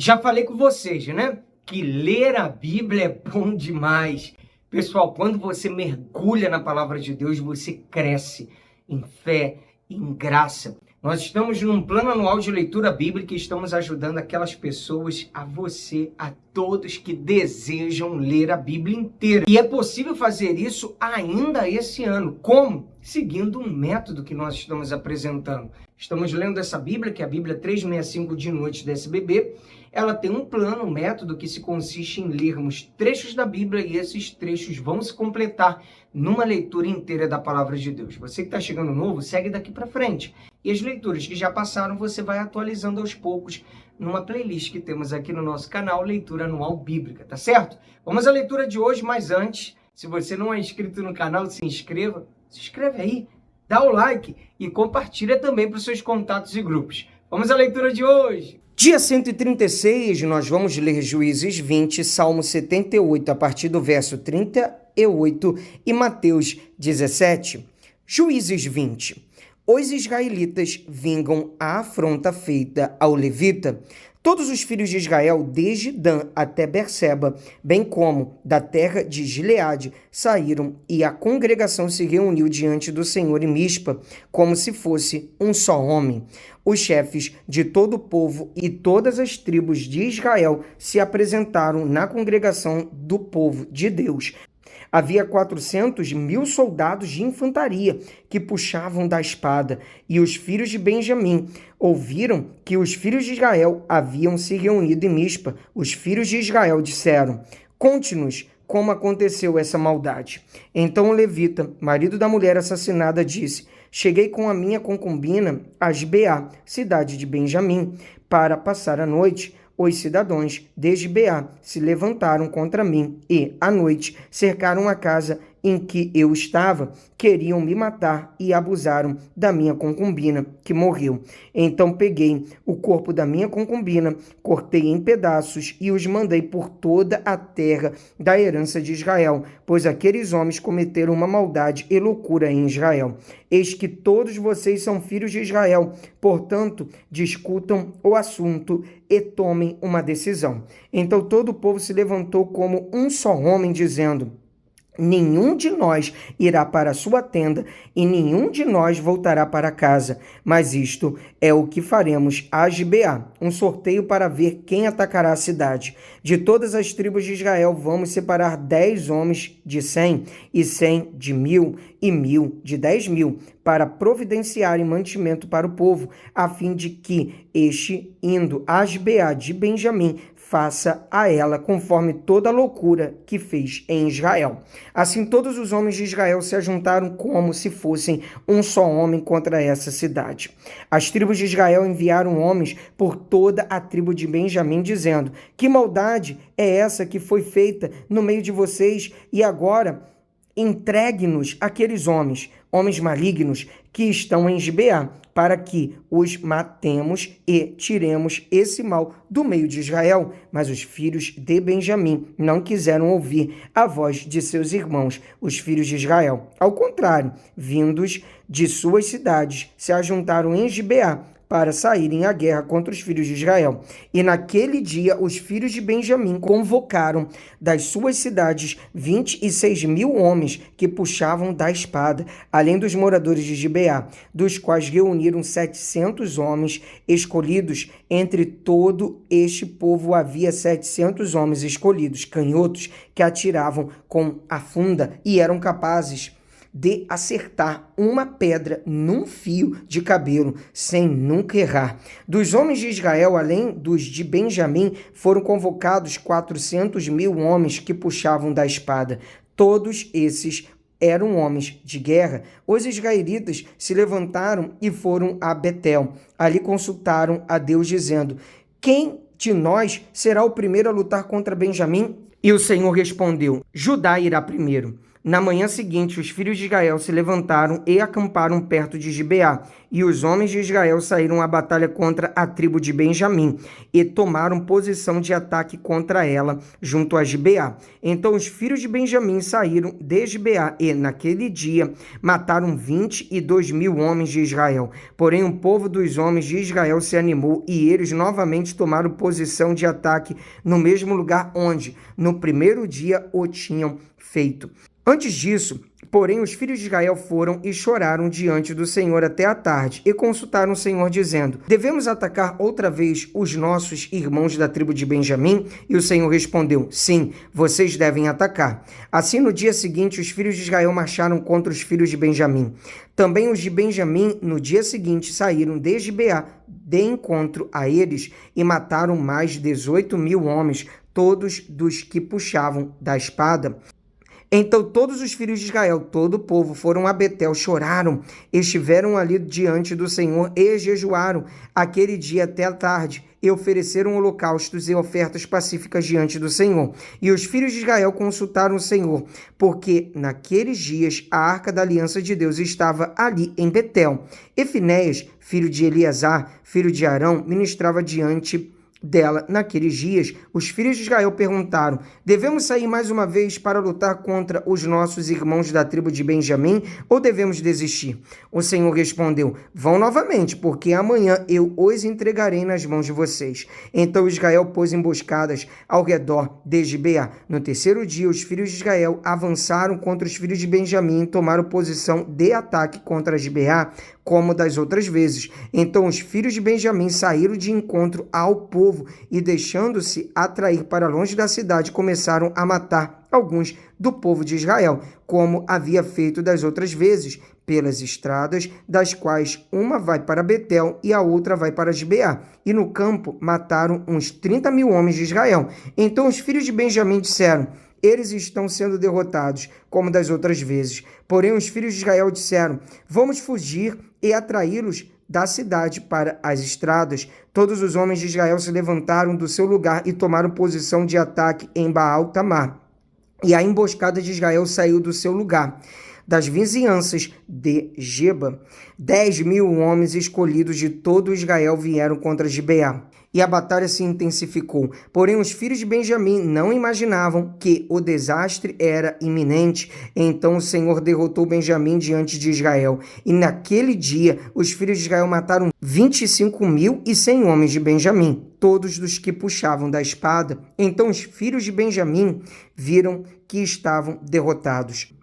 Já falei com vocês, né? Que ler a Bíblia é bom demais. Pessoal, quando você mergulha na palavra de Deus, você cresce em fé, em graça. Nós estamos num plano anual de leitura bíblica e estamos ajudando aquelas pessoas, a você, a todos que desejam ler a Bíblia inteira. E é possível fazer isso ainda esse ano. Como? Seguindo um método que nós estamos apresentando. Estamos lendo essa Bíblia, que é a Bíblia 365 de noite da SBB. Ela tem um plano, um método que se consiste em lermos trechos da Bíblia e esses trechos vão se completar numa leitura inteira da palavra de Deus. Você que está chegando novo, segue daqui para frente. E as leituras que já passaram, você vai atualizando aos poucos numa playlist que temos aqui no nosso canal, Leitura Anual Bíblica, tá certo? Vamos à leitura de hoje, mas antes, se você não é inscrito no canal, se inscreva aí, dá o like e compartilha também para os seus contatos e grupos. Vamos à leitura de hoje. Dia 136, nós vamos ler Juízes 20, Salmo 78, a partir do verso 38 e Mateus 17. Juízes 20. Os israelitas vingam a afronta feita ao levita. Todos os filhos de Israel, desde Dan até Berseba, bem como da terra de Gileade, saíram e a congregação se reuniu diante do Senhor em Mispa, como se fosse um só homem. Os chefes de todo o povo e todas as tribos de Israel se apresentaram na congregação do povo de Deus. Havia 400.000 soldados de infantaria que puxavam da espada, e os filhos de Benjamim ouviram que os filhos de Israel haviam se reunido em Mispa. Os filhos de Israel disseram: "Conte-nos como aconteceu essa maldade." Então o levita, marido da mulher assassinada, disse: "Cheguei com a minha concubina a Gibeá, cidade de Benjamim, para passar a noite. Os cidadãos de Gibeá se levantaram contra mim e, à noite, cercaram a casa em que eu estava, queriam me matar e abusaram da minha concubina, que morreu. Então peguei o corpo da minha concubina, cortei em pedaços e os mandei por toda a terra da herança de Israel, pois aqueles homens cometeram uma maldade e loucura em Israel. Eis que todos vocês são filhos de Israel, portanto, discutam o assunto e tomem uma decisão." Então todo o povo se levantou como um só homem, dizendo: "Nenhum de nós irá para a sua tenda e nenhum de nós voltará para casa. Mas isto é o que faremos a Gibeá, um sorteio para ver quem atacará a cidade. De todas as tribos de Israel vamos separar 10 homens de 100, e 100 de 1.000, e 1.000 de 10.000, para providenciarem mantimento para o povo, a fim de que este, indo a Gibeá de Benjamim, faça a ela conforme toda a loucura que fez em Israel." Assim todos os homens de Israel se ajuntaram como se fossem um só homem contra essa cidade. As tribos de Israel enviaram homens por toda a tribo de Benjamim, dizendo: "Que maldade é essa que foi feita no meio de vocês? E agora entregue-nos aqueles homens malignos que estão em Gibeá, para que os matemos e tiremos esse mal do meio de Israel." Mas os filhos de Benjamim não quiseram ouvir a voz de seus irmãos, os filhos de Israel. Ao contrário, vindos de suas cidades, se ajuntaram em Gibeá para saírem à guerra contra os filhos de Israel. E naquele dia os filhos de Benjamim convocaram das suas cidades 26.000 homens que puxavam da espada, além dos moradores de Gibeá, dos quais reuniram 700 homens escolhidos. Entre todo este povo havia 700 homens escolhidos, canhotos, que atiravam com a funda e eram capazes de acertar uma pedra num fio de cabelo, sem nunca errar. Dos homens de Israel, além dos de Benjamim, foram convocados 400.000 homens que puxavam da espada. Todos esses eram homens de guerra. Os israelitas se levantaram e foram a Betel. Ali consultaram a Deus, dizendo: "Quem de nós será o primeiro a lutar contra Benjamim?" E o Senhor respondeu: "Judá irá primeiro." Na manhã seguinte, os filhos de Israel se levantaram e acamparam perto de Gibeá, e os homens de Israel saíram à batalha contra a tribo de Benjamim, e tomaram posição de ataque contra ela, junto a Gibeá. Então os filhos de Benjamim saíram de Gibeá, e naquele dia mataram 22.000 homens de Israel. Porém o povo dos homens de Israel se animou, e eles novamente tomaram posição de ataque no mesmo lugar onde, no primeiro dia, o tinham feito. Antes disso, porém, os filhos de Israel foram e choraram diante do Senhor até a tarde, e consultaram o Senhor, dizendo: devemos atacar outra vez os nossos irmãos da tribo de Benjamim? E o Senhor respondeu: sim, vocês devem atacar. Assim, no dia seguinte, os filhos de Israel marcharam contra os filhos de Benjamim. Também os de Benjamim, no dia seguinte, saíram de Gibeá de encontro a eles, e mataram mais de 18.000 homens, todos dos que puxavam da espada. Então todos os filhos de Israel, todo o povo, foram a Betel, choraram, estiveram ali diante do Senhor e jejuaram aquele dia até a tarde, e ofereceram holocaustos e ofertas pacíficas diante do Senhor. E os filhos de Israel consultaram o Senhor, porque naqueles dias a arca da aliança de Deus estava ali em Betel. E Finéias, filho de Eleazar, filho de Arão, ministrava diante dela. Naqueles dias, os filhos de Israel perguntaram: devemos sair mais uma vez para lutar contra os nossos irmãos da tribo de Benjamim, ou devemos desistir? O Senhor respondeu: vão novamente, porque amanhã eu os entregarei nas mãos de vocês. Então Israel pôs emboscadas ao redor de Gibeá. No terceiro dia, os filhos de Israel avançaram contra os filhos de Benjamim e tomaram posição de ataque contra Gibeá, como das outras vezes. Então os filhos de Benjamim saíram de encontro ao povo e, deixando-se atrair para longe da cidade, começaram a matar alguns do povo de Israel, como havia feito das outras vezes, pelas estradas, das quais uma vai para Betel e a outra vai para Gibeá. E no campo mataram uns 30.000 homens de Israel. Então os filhos de Benjamim disseram: eles estão sendo derrotados, como das outras vezes. Porém os filhos de Israel disseram: vamos fugir e atraí-los da cidade para as estradas. Todos os homens de Israel se levantaram do seu lugar e tomaram posição de ataque em Baal-Tamar. E a emboscada de Israel saiu do seu lugar, das vizinhanças de Geba. 10.000 homens escolhidos de todo Israel vieram contra Gibeá, e a batalha se intensificou. Porém os filhos de Benjamim não imaginavam que o desastre era iminente. Então o Senhor derrotou Benjamim diante de Israel. E naquele dia os filhos de Israel mataram 25.100 homens de Benjamim, todos dos que puxavam da espada. Então os filhos de Benjamim viram que estavam derrotados.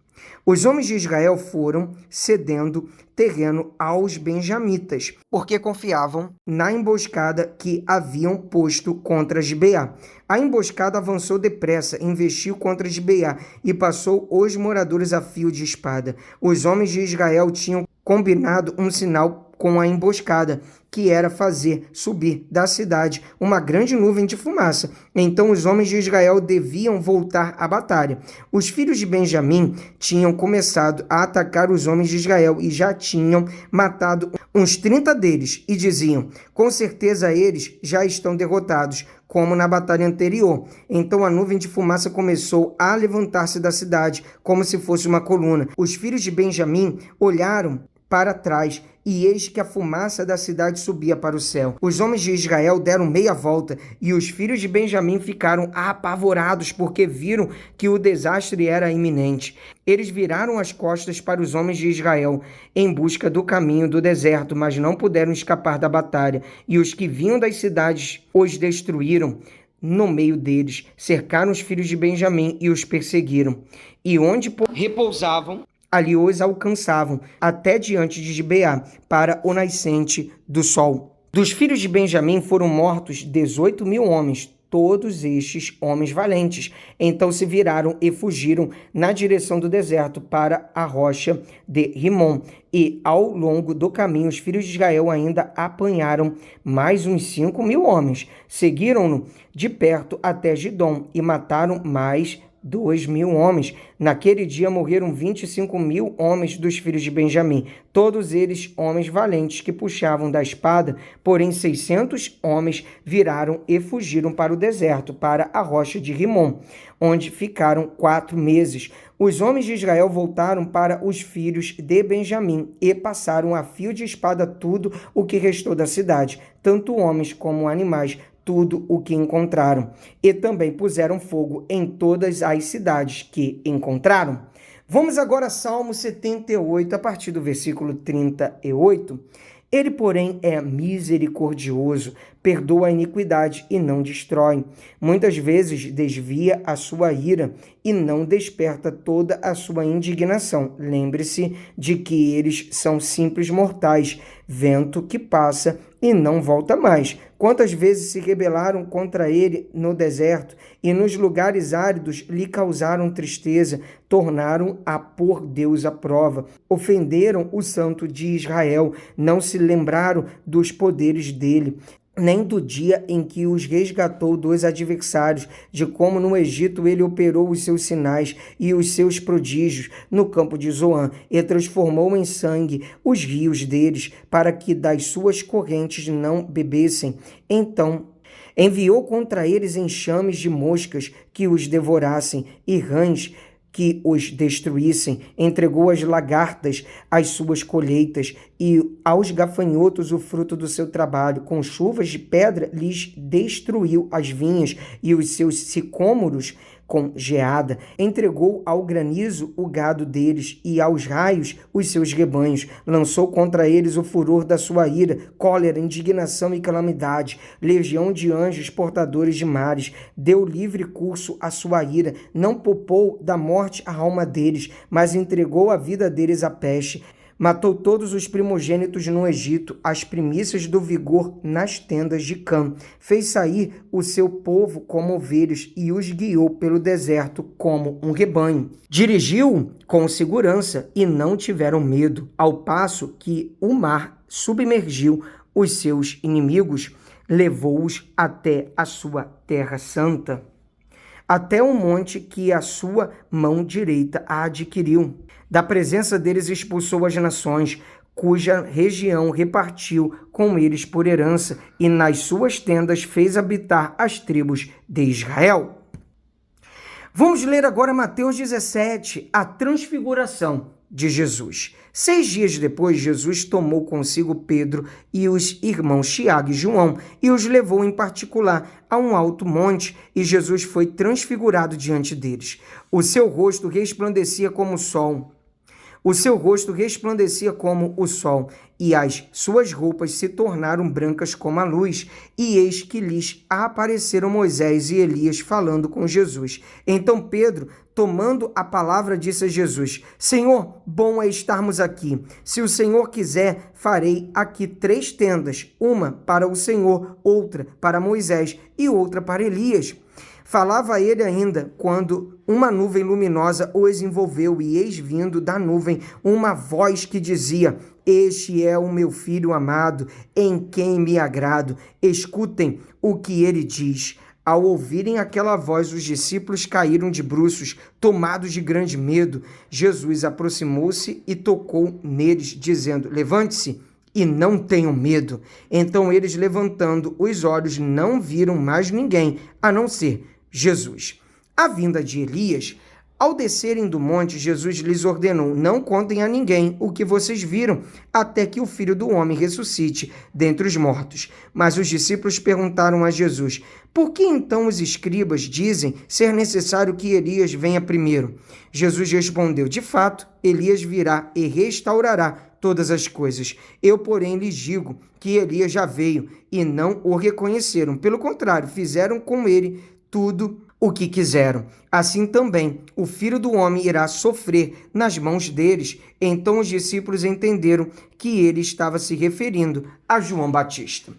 Os homens de Israel foram cedendo terreno aos benjamitas, porque confiavam na emboscada que haviam posto contra Gibeá. A emboscada avançou depressa, investiu contra Gibeá e passou os moradores a fio de espada. Os homens de Israel tinham combinado um sinal com a emboscada, que era fazer subir da cidade uma grande nuvem de fumaça. Então os homens de Israel deviam voltar à batalha. Os filhos de Benjamim tinham começado a atacar os homens de Israel e já tinham matado uns 30 deles, e diziam: com certeza eles já estão derrotados, como na batalha anterior. Então a nuvem de fumaça começou a levantar-se da cidade, como se fosse uma coluna. Os filhos de Benjamim olharam para trás, e eis que a fumaça da cidade subia para o céu. Os homens de Israel deram meia volta, e os filhos de Benjamim ficaram apavorados, porque viram que o desastre era iminente. Eles viraram as costas para os homens de Israel, em busca do caminho do deserto, mas não puderam escapar da batalha. E os que vinham das cidades os destruíram no meio deles, cercaram os filhos de Benjamim e os perseguiram. E onde repousavam, ali os alcançavam, até diante de Gibeá, para o nascente do sol. Dos filhos de Benjamim foram mortos 18.000 homens, todos estes homens valentes. Então se viraram e fugiram na direção do deserto, para a rocha de Rimom. E ao longo do caminho os filhos de Israel ainda apanharam mais uns 5.000 homens. Seguiram-no de perto até Gidom e mataram mais 2.000 homens. Naquele dia morreram 25.000 homens dos filhos de Benjamim, todos eles homens valentes que puxavam da espada, porém 600 homens viraram e fugiram para o deserto, para a rocha de Rimom, onde ficaram 4 meses. Os homens de Israel voltaram para os filhos de Benjamim e passaram a fio de espada tudo o que restou da cidade, tanto homens como animais, tudo o que encontraram. E também puseram fogo em todas as cidades que encontraram. Vamos agora a Salmo 78, a partir do versículo 38. Ele, porém, é misericordioso, perdoa a iniquidade e não destrói. Muitas vezes desvia a sua ira e não desperta toda a sua indignação. Lembre-se de que eles são simples mortais, vento que passa e não volta mais. Quantas vezes se rebelaram contra ele no deserto e nos lugares áridos lhe causaram tristeza, tornaram a pôr Deus à prova, ofenderam o Santo de Israel, não se lembraram dos poderes dele, nem do dia em que os resgatou dos adversários, de como no Egito ele operou os seus sinais e os seus prodígios no campo de Zoan, e transformou em sangue os rios deles, para que das suas correntes não bebessem. Então enviou contra eles enxames de moscas que os devorassem, e rãs que os destruíssem, entregou às lagartas as suas colheitas e aos gafanhotos o fruto do seu trabalho. Com chuvas de pedra lhes destruiu as vinhas e os seus sicômoros com geada. Entregou ao granizo o gado deles e aos raios os seus rebanhos. Lançou contra eles o furor da sua ira, cólera, indignação e calamidade. Legião de anjos portadores de mares. Deu livre curso à sua ira. Não poupou da morte a alma deles, mas entregou a vida deles à peste. Matou todos os primogênitos no Egito, as primícias do vigor nas tendas de Cã. Fez sair o seu povo como ovelhas e os guiou pelo deserto como um rebanho. Dirigiu com segurança e não tiveram medo, ao passo que o mar submergiu os seus inimigos, levou-os até a sua terra santa, até o monte que a sua mão direita adquiriu. Da presença deles expulsou as nações, cuja região repartiu com eles por herança, e nas suas tendas fez habitar as tribos de Israel. Vamos ler agora Mateus 17, a transfiguração de Jesus. 6 dias depois, Jesus tomou consigo Pedro e os irmãos Tiago e João e os levou em particular a um alto monte, e Jesus foi transfigurado diante deles. O seu rosto resplandecia como o sol. E as suas roupas se tornaram brancas como a luz, e eis que lhes apareceram Moisés e Elias falando com Jesus. Então Pedro, tomando a palavra, disse a Jesus: Senhor, bom é estarmos aqui. Se o Senhor quiser, farei aqui 3 tendas, uma para o Senhor, outra para Moisés e outra para Elias. Falava ele ainda, quando uma nuvem luminosa os envolveu, e eis vindo da nuvem uma voz que dizia: Este é o meu filho amado, em quem me agrado. Escutem o que ele diz. Ao ouvirem aquela voz, os discípulos caíram de bruços, tomados de grande medo. Jesus aproximou-se e tocou neles, dizendo: Levante-se e não tenham medo. Então eles, levantando os olhos, não viram mais ninguém, a não ser Jesus. A vinda de Elias. Ao descerem do monte, Jesus lhes ordenou: Não contem a ninguém o que vocês viram, até que o Filho do Homem ressuscite dentre os mortos. Mas os discípulos perguntaram a Jesus: Por que então os escribas dizem ser necessário que Elias venha primeiro? Jesus respondeu: De fato, Elias virá e restaurará todas as coisas. Eu, porém, lhes digo que Elias já veio e não o reconheceram. Pelo contrário, fizeram com ele tudo o que quiseram. Assim também o Filho do Homem irá sofrer nas mãos deles. Então os discípulos entenderam que ele estava se referindo a João Batista.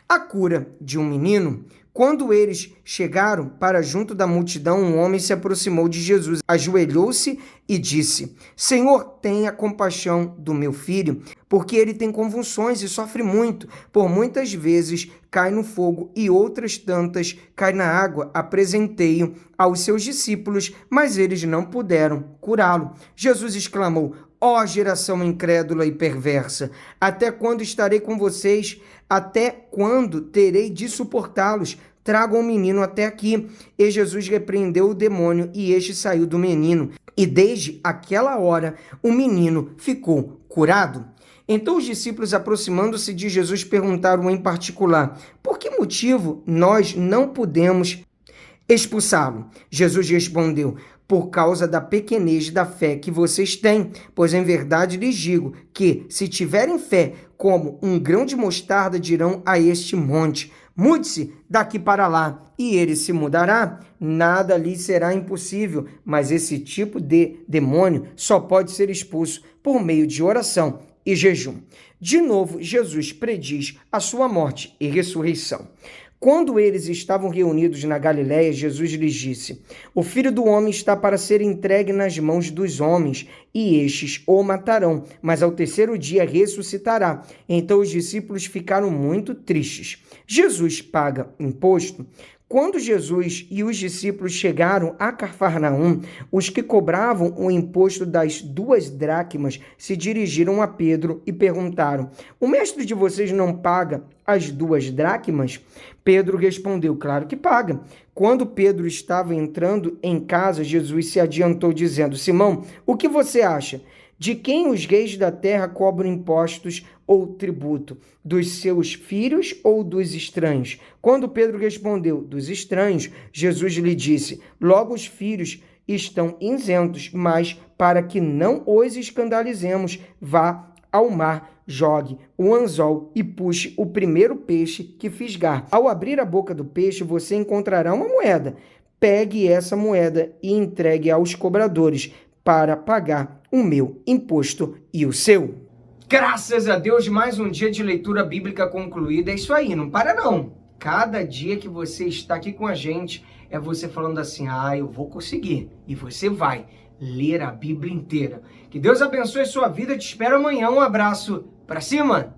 A cura de um menino. Quando eles chegaram para junto da multidão, um homem se aproximou de Jesus, ajoelhou-se e disse: Senhor, tenha compaixão do meu filho, porque ele tem convulsões e sofre muito. Por muitas vezes cai no fogo e outras tantas cai na água. Apresentei-o aos seus discípulos, mas eles não puderam curá-lo. Jesus exclamou: Ó geração incrédula e perversa, até quando estarei com vocês? Até quando terei de suportá-los? Tragam o menino até aqui. E Jesus repreendeu o demônio, e este saiu do menino. E desde aquela hora, o menino ficou curado. Então os discípulos, aproximando-se de Jesus, perguntaram em particular: por que motivo nós não podemos expulsá-lo? Jesus respondeu: por causa da pequenez da fé que vocês têm, pois em verdade lhes digo que, se tiverem fé como um grão de mostarda, dirão a este monte: mude-se daqui para lá, e ele se mudará. Nada lhe será impossível, mas esse tipo de demônio só pode ser expulso por meio de oração e jejum. De novo, Jesus prediz a sua morte e ressurreição. Quando eles estavam reunidos na Galiléia, Jesus lhes disse: o Filho do Homem está para ser entregue nas mãos dos homens, e estes o matarão, mas ao terceiro dia ressuscitará. Então os discípulos ficaram muito tristes. Jesus paga imposto? Quando Jesus e os discípulos chegaram a Cafarnaum, os que cobravam o imposto das 2 dracmas se dirigiram a Pedro e perguntaram: o mestre de vocês não paga as 2 dracmas? Pedro respondeu: claro que paga. Quando Pedro estava entrando em casa, Jesus se adiantou dizendo: Simão, o que você acha? De quem os reis da terra cobram impostos ou tributo? Dos seus filhos ou dos estranhos? Quando Pedro respondeu: dos estranhos, Jesus lhe disse: logo os filhos estão isentos, mas para que não os escandalizemos, vá ao mar, jogue o anzol e puxe o primeiro peixe que fisgar. Ao abrir a boca do peixe, você encontrará uma moeda. Pegue essa moeda e entregue aos cobradores para pagar o meu imposto e o seu. Graças a Deus, mais um dia de leitura bíblica concluído. É isso aí, não para não. Cada dia que você está aqui com a gente, é você falando assim: eu vou conseguir. E você vai ler a Bíblia inteira. Que Deus abençoe a sua vida. Te espero amanhã. Um abraço. Pra cima!